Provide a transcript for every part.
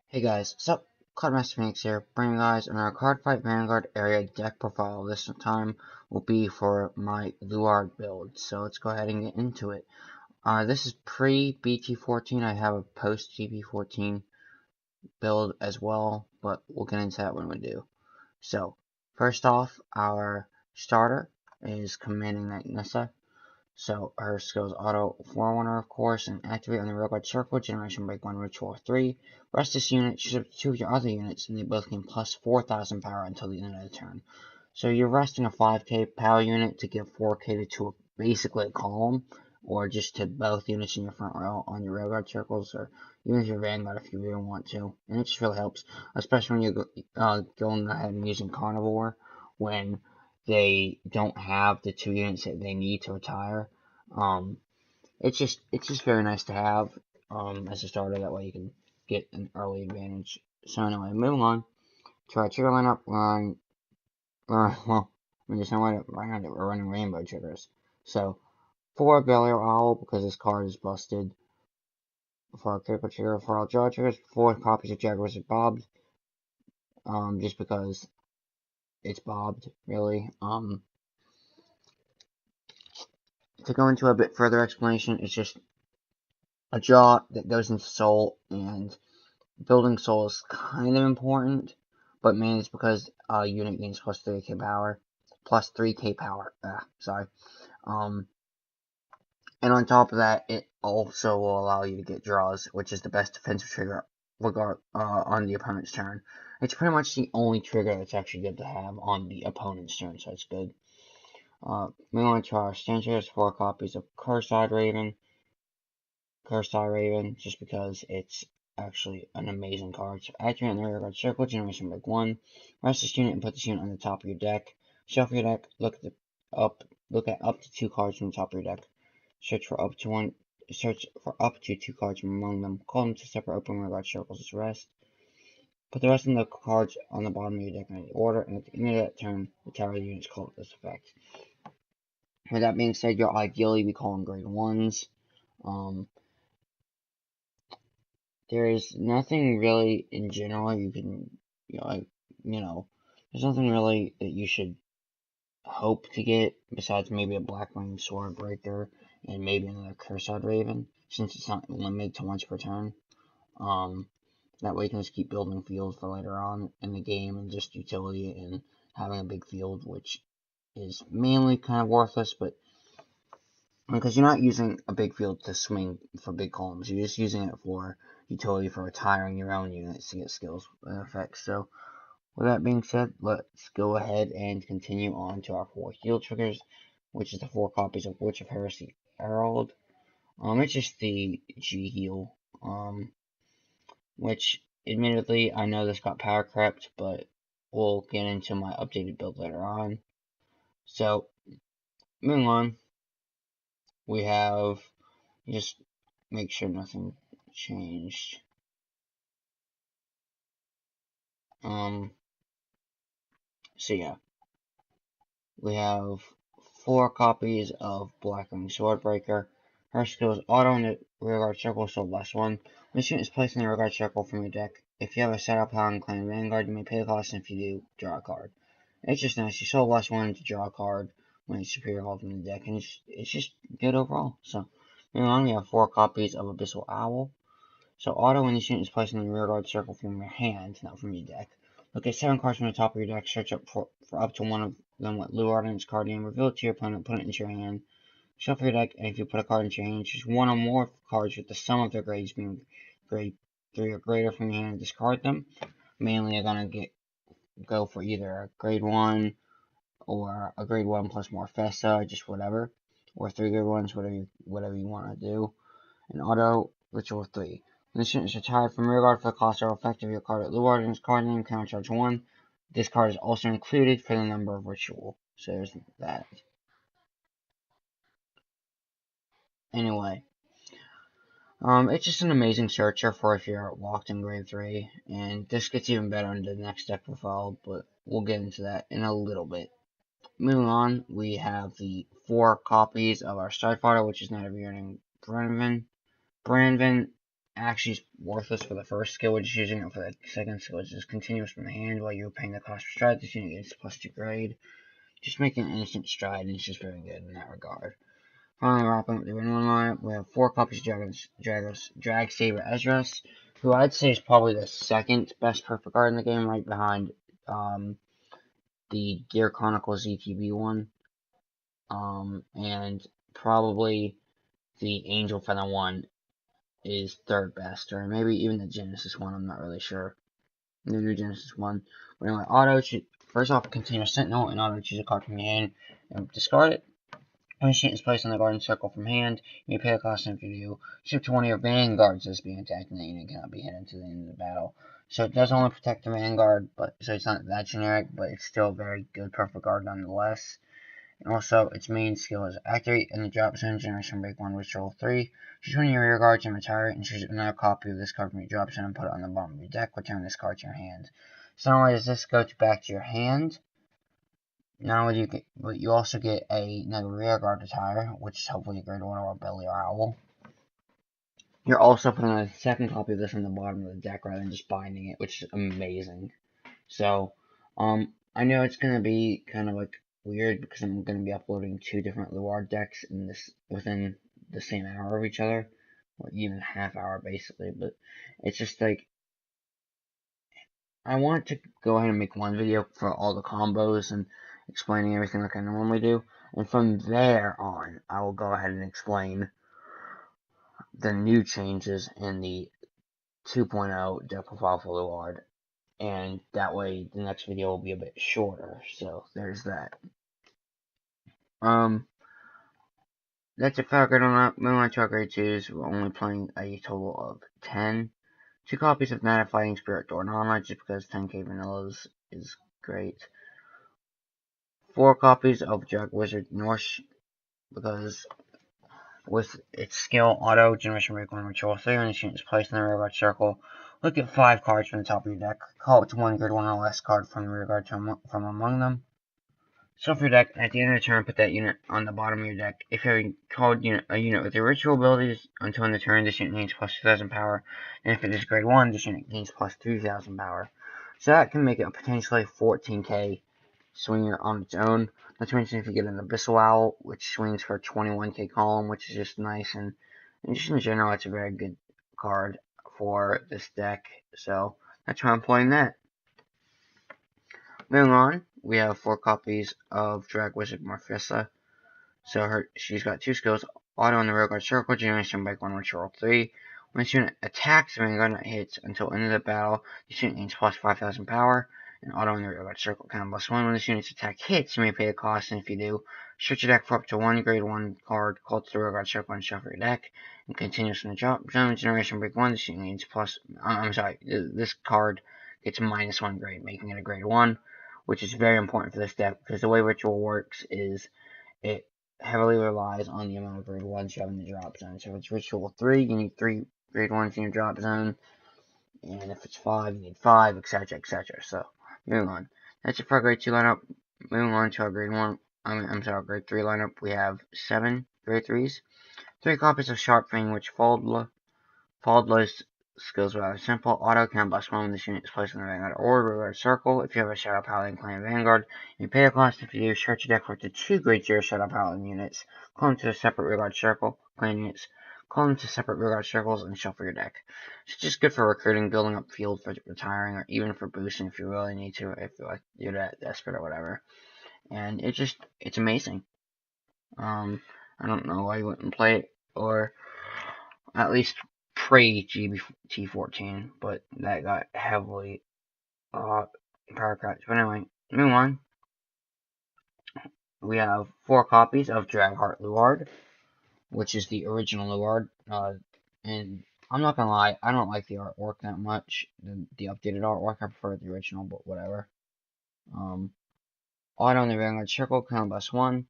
Hey guys, what's up? Cardmaster Phoenix here, bringing you guys another Cardfight Vanguard area deck profile. This time will be for my Luard build, so let's go ahead and get into it. This is pre-BT14, I have a post-GB14 build as well, but we'll get into that when we do. So, first off, our starter is Commanding Knight Nissa. So her skills auto Forerunner, of course, and activate on the Vanguard Circle, Generation Break 1, Ritual 3. Rest this unit, choose up to 2 of your other units, and they both gain plus 4,000 power until the end of the turn. So you're resting a 5k power unit to give 4k to basically a column, or just to both units in your front row on your Vanguard Circles, or even if your Vanguard if you really want to. And it just really helps, especially when you're going ahead and using Carnivore, when they don't have the 2 units that they need to retire. Um, it's just very nice to have as a starter. That way you can get an early advantage. So anyway, moving on to our trigger lineup. Well, we're just not we're running rainbow triggers. So 4 Belial Owl because this card is busted. For our critical trigger, for our draw triggers, 4 copies of Jaguars are bobbed. Just because it's bobbed, really. To go into a bit further explanation, it's just a draw that goes into soul, and building soul is kind of important, but mainly it's because unit gains plus 3k power, plus 3k power. Sorry. Um, and on top of that, it also will allow you to get draws, which is the best defensive trigger on the opponent's turn. It's pretty much the only trigger that's actually good to have on the opponent's turn, so it's good. Moving on to our standards, 4 copies of Cardfight Raven, just because it's actually an amazing card. So activate in the rear guard circle, generation break 1. Rest this unit and put this unit on the top of your deck. Shuffle your deck, look at up to 2 cards from the top of your deck. Search for up to 2 cards from among them. Call them to separate open rear guard circles as rest. Put the rest of the cards on the bottom of your deck in any order, and at the end of that turn, the tower of the units called this effect. With that being said, you'll ideally be calling grade 1s. There's nothing really in general you can, there's nothing really that you should hope to get besides maybe a Black Wing Sword Breaker and maybe another Cursed Raven, since it's not limited to once per turn. That way you can just keep building fields for later on in the game and just utility and having a big field, which is mainly kind of worthless, but because you're not using a big field to swing for big columns, you're just using it for utility for retiring your own units to get skills effects. So, with that being said, let's go ahead and continue on to our 4 heal triggers, which is the 4 copies of Witch of Heresy Herald. It's just the G heal, which admittedly I know this got power crept, but we'll get into my updated build later on. So, moving on, we have just make sure nothing changed. So yeah, we have 4 copies of Blackwing Swordbreaker. Her skill is auto in the rearguard circle, so less 1. When this unit is placed in the rearguard circle from your deck, if you have a setup power and claim Vanguard, you may pay the cost, and if you do, draw a card. It's just nice. You sold less 1 to draw a card when it's superior called from the deck, and it's just good overall. So, moving on, we have 4 copies of Abyssal Owl. So auto when this unit is placed in the rearguard circle from your hand, not from your deck. Look at 7 cards from the top of your deck, search up for up to 1 of them with Luard in its card name, reveal it to your opponent, put it into your hand. Shuffle your deck, and if you put a card into your hand, choose 1 or more cards with the sum of their grades being grade 3 or greater from your hand and discard them. Mainly you're gonna go for either a grade 1 or a grade 1 plus more Festa, just whatever. Or 3 grade 1s, whatever you want to do. And auto ritual 3. When this unit is retired from rearguard for the cost or effect of your card at Luard in its card name, countercharge 1. This card is also included for the number of ritual. So there's that. Anyway. It's just an amazing searcher for if you're locked in grade 3. And this gets even better in the next deck profile, but we'll get into that in a little bit. Moving on, we have the 4 copies of our Starfighter, which is Knight of Yearning Branvin. actually is worthless for the first skill, which is using it for the second skill, which is continuous from the hand while you're paying the cost for stride. This unit gets +2 grade. Just making an instant stride, and it's just very good in that regard. Finally, wrapping up the Win 1 lineup, we have 4 copies of Drag Saber Ezra's, who I'd say is probably the second best perfect card in the game, right behind the Gear Chronicles ZTB one, and probably the Angel Feather one is third best, or maybe even the Genesis one, I'm not really sure. The new Genesis one. But anyway, first off, Continuous Sentinel, and auto choose a card from your hand and discard it. When the unit is placed on the garden circle from hand, you may pay a cost, and if you do, shift to one of your Vanguards as being attacked, and the unit cannot be hit until the end of the battle. So it does only protect the Vanguard, so it's not that generic, but it's still a very good perfect card nonetheless. And also, its main skill is activate in the drop zone, generation break 1, which roll 3. Choose one of your rear guards and retire it, and choose another copy of this card from your drop zone and put it on the bottom of your deck. Return this card to your hand. So not only does this go back to your hand, not only do you get, but you also get another rear guard retire, which is hopefully a grade 1 or a Billy or Owl. You're also putting a second copy of this on the bottom of the deck rather than just binding it, which is amazing. So, I know it's gonna be kind of like weird because I'm gonna be uploading 2 different Luard decks within the same hour of each other, or even half hour basically. But it's just like I want to go ahead and make one video for all the combos and explaining everything like I normally do, and from there on, I will go ahead and explain the new changes in the 2.0 deck profile for Luard, and that way the next video will be a bit shorter. So there's that. That's it for our grade on that. Moving on to our grade 2s, we're only playing a total of 10. 2 copies of Night of Fighting Spirit Door non just because 10k vanillas is great. 4 copies of Drag Wizard Norse, because with its skill, auto, generation break 1, which roll 3 when the unit is placed in the rearguard circle. Look at 5 cards from the top of your deck. Call it to 1 grade 1 or less card from the rearguard from among them. Shuffle your deck, and at the end of the turn, put that unit on the bottom of your deck. If you have called a unit with your ritual abilities until end of turn, this unit gains plus 2,000 power, and if it is grade 1, this unit gains plus 3,000 power. So that can make it a potentially 14k swinger on its own. Not to mention if you get an Abyssal Owl, which swings for 21k column, which is just nice, and just in general, it's a very good card for this deck. So that's why I'm playing that. Moving on, we have 4 copies of Drag Wizard Morphissa. So she's got 2 skills: auto in the rearguard circle, generation break 1, which roll 3. When this unit attacks, the Vanguard not hits until end of the battle, this unit gains plus 5,000 power, and auto in the rearguard circle count +1. When this unit's attack hits, you may pay the cost, and if you do, search your deck for up to 1 grade 1 card, call to the rearguard circle, and shuffle your deck. And continues from the drop zone, generation break 1, this unit gains this card gets -1 grade, making it a grade 1. Which is very important for this deck, because the way Ritual works is it heavily relies on the amount of grade 1s you have in the drop zone. So if it's Ritual 3, you need 3 grade 1s in your drop zone, and if it's 5, you need 5, etc., etc. So, moving on. That's it for our grade 2 lineup. Moving on to our grade 3 lineup, we have 7 grade 3s. 3 copies of Sharp Fang, which Faldla's skills are rather simple. Auto count +1 when this unit is placed in the Vanguard or rearguard circle. If you have a Shadow Paladin Clan Vanguard, you pay a cost. If you do, search your deck for up to 2 grade 0 Shadow Paladin units. Call them to a separate rearguard circle. Clan units. Call them to separate rearguard circles and shuffle your deck. It's just good for recruiting, building up field for retiring, or even for boosting if you really need to, if you're that desperate or whatever. And it's amazing. I don't know why you wouldn't play it, or at least pre-GBT14, but that got heavily power cuts. But anyway, moving on. We have 4 copies of Dragheart Luard, which is the original Luard. And I'm not gonna lie, I don't like the artwork that much. The updated artwork, I prefer the original, but whatever. Auto in the Vanguard Circle, count +1.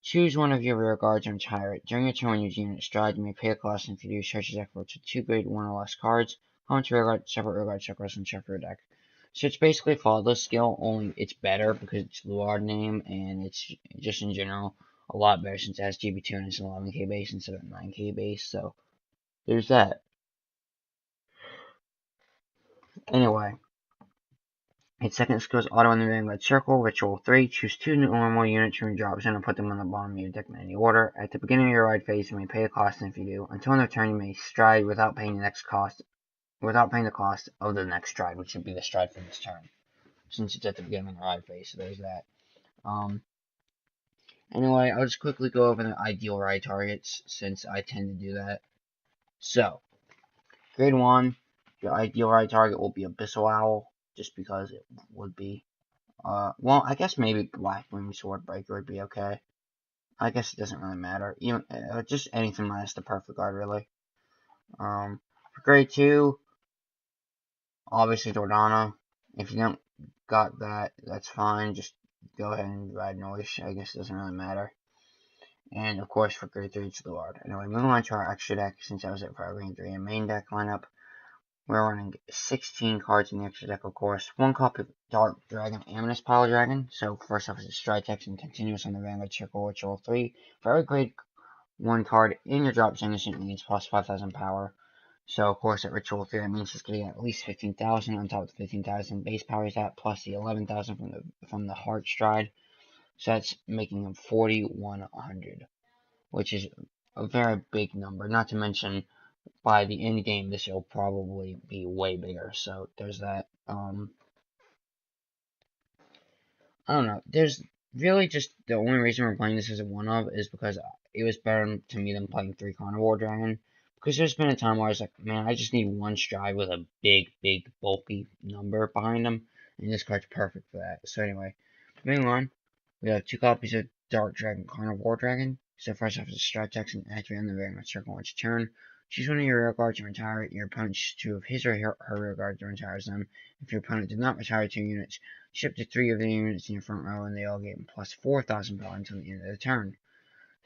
Choose one of your rear guards and retire it. During your turn when you unit stride, you may pay a cost, and if you do, search your deck for 2 grade 1 or less cards. Come to rearguard, separate rearguard circles, and shuffle your deck. So it's basically Fatherless skill, only it's better because it's Luard name, and it's just in general a lot better since it has GB2 and it's 11k base instead of 9k base. So there's that. Anyway, its second skill is auto in the Vanguard Circle, Ritual 3. Choose 2 normal units from your drop zone and put them on the bottom of your deck in any order. At the beginning of your ride phase, you may pay the cost, and if you do, until end of turn, you may stride without paying the cost of the next stride, which would be the stride for this turn, since it's at the beginning of the ride phase. So there's that. Anyway, I'll just quickly go over the ideal ride targets, since I tend to do that. So, grade 1, your ideal ride target will be Abyssal Owl, just because it would be. Well, I guess maybe Blackwing Swordbreaker would be okay. I guess it doesn't really matter. Even just anything minus the Perfect Guard, really. For grade 2, obviously Jordana. If you don't got that, that's fine. Just go ahead and ride Noise. I guess it doesn't really matter. And of course, for grade 3, it's Luard. Anyway, moving on to our extra deck, since I was at for our grade 3 and main deck lineup. We're running 16 cards in the extra deck, of course. 1 copy of Dark Dragon Amethyst Pile Dragon. So, first off is a Stride Text and Continuous on the Vanguard Circle, Ritual 3. For every grade 1 card in your drop zone, this means plus 5,000 power. So, of course, at Ritual 3, that means it's getting at least 15,000 on top of the 15,000 base power is that, plus the 11,000 from the Heart Stride. So, that's making them 4,100, which is a very big number. Not to mention, by the end game, this will probably be way bigger. So there's that. I don't know. There's really just the only reason we're playing this as a one-of is because it was better to me than playing 3 Carnivore Dragon. Because there's been a time where I was like, man, I just need 1 stride with a big, bulky number behind them. And this card's perfect for that. So anyway, moving on. We have 2 copies of Dark Dragon Carnivore Dragon. So first off is a stride text and activate on the Vanguard Circle each turn. Choose one of your rear guards to retire it. Your opponent chooses 2 of his or her rear guards and retires them. If your opponent did not retire 2 units, ship to 3 of the units in your front row and they all get plus 4,000 power until the end of the turn.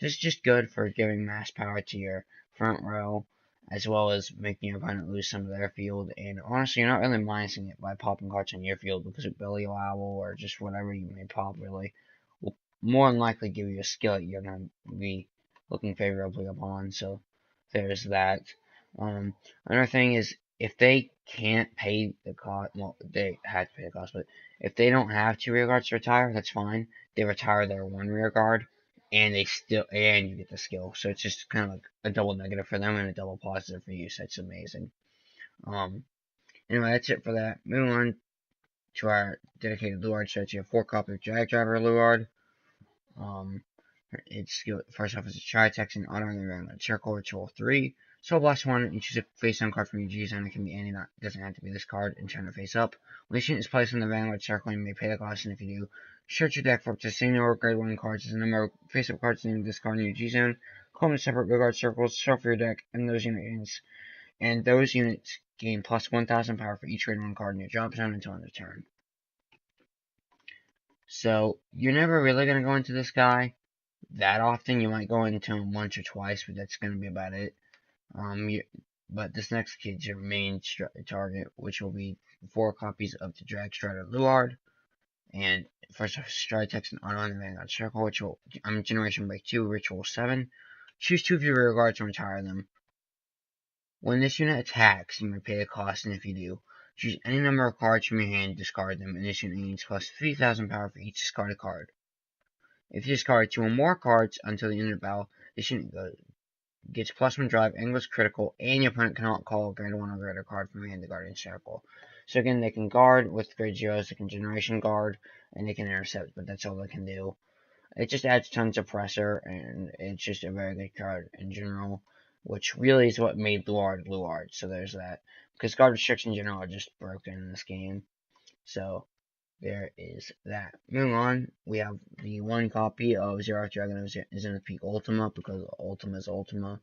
This is just good for giving mass power to your front row, as well as making your opponent lose some of their field. And honestly, you're not really minusing it by popping cards on your field, because a Billy Owl or just whatever you may pop really will more than likely give you a skill that you're going to be looking favorably upon. So there's that. Another thing is, if they can't pay the cost, well, they have to pay the cost, but if they don't have 2 rear guards to retire, that's fine. They retire their 1 rear guard, and you get the skill. So it's just kind of like a double negative for them and a double positive for you. So it's amazing. Anyway, that's it for that. Moving on to our dedicated Luard set. You have 4 copies of Drag Driver Luard. Its first off is a Tri-Text and auto around the circle, Ritual 3. Soul Blast 1, and choose a face-down card from your G-Zone. It can be any, doesn't have to be this card, and turn it face up. When this unit is placed on the Vanguard circle, you may pay the cost, and if you do, search your deck for up to single grade 1 cards. As the number of face-up cards named this card in your G-Zone. Call them separate Vanguard circles, shuffle your deck, and those units gain plus 1,000 power for each grade 1 card in your drop zone until end of turn. So, you're never really going to go into this guy that often. You might go into him once or twice, but that's going to be about it. But this next kid's your main target, which will be 4 copies of the Drag Strider Luard. And first off, Stride Text and Auto in the Vanguard Circle, which will, Generation Break 2, Ritual 7. Choose 2 of your rear guards and retire them. When this unit attacks, you may pay the cost, and if you do, choose any number of cards from your hand, discard them, and this unit gains plus 3,000 power for each discarded card. If you discard 2 or more cards until the end of the battle, this unit gets plus 1 drive, and goes critical, and your opponent cannot call a grade 1 or greater card from your hand to Guardian Circle. So again, they can guard with grade 0s, they can Generation Guard, and they can intercept, but that's all they can do. It just adds tons of pressure, and it's just a very good card in general, which really is what made Luard Luard. So there's that. Because guard restrictions in general are just broken in this game. So there is that. Moving on, we have the 1 copy of Zero Dragon is in the Peak Ultima, because Ultima is Ultima.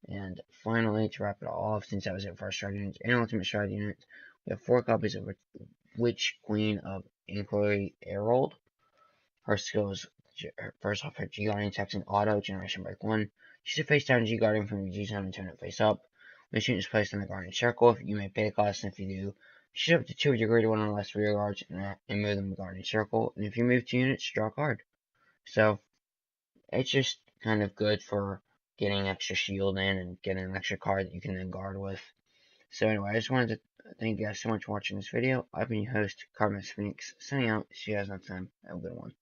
And finally, to wrap it all off, since that was it for our Stride units and Ultimate Stride units, we have 4 copies of Witch Queen of Inquiry Herald. Her skills, first off, her G-Guardian Text and Auto, Generation Break 1. She's a face down G-Guardian from your G-Zone and turn it face up. When this unit is placed on the Guardian Circle, you may pay the cost, and if you do, shoot up to 2 of your grade 1 or less rear guards and move them to the Guardian Circle. And if you move 2 units, draw a card. So, it's just kind of good for getting extra shield in and getting an extra card that you can then guard with. So anyway, I just wanted to thank you guys so much for watching this video. I've been your host, Cardfight Phoenix, signing out. See you guys next time. Have a good one.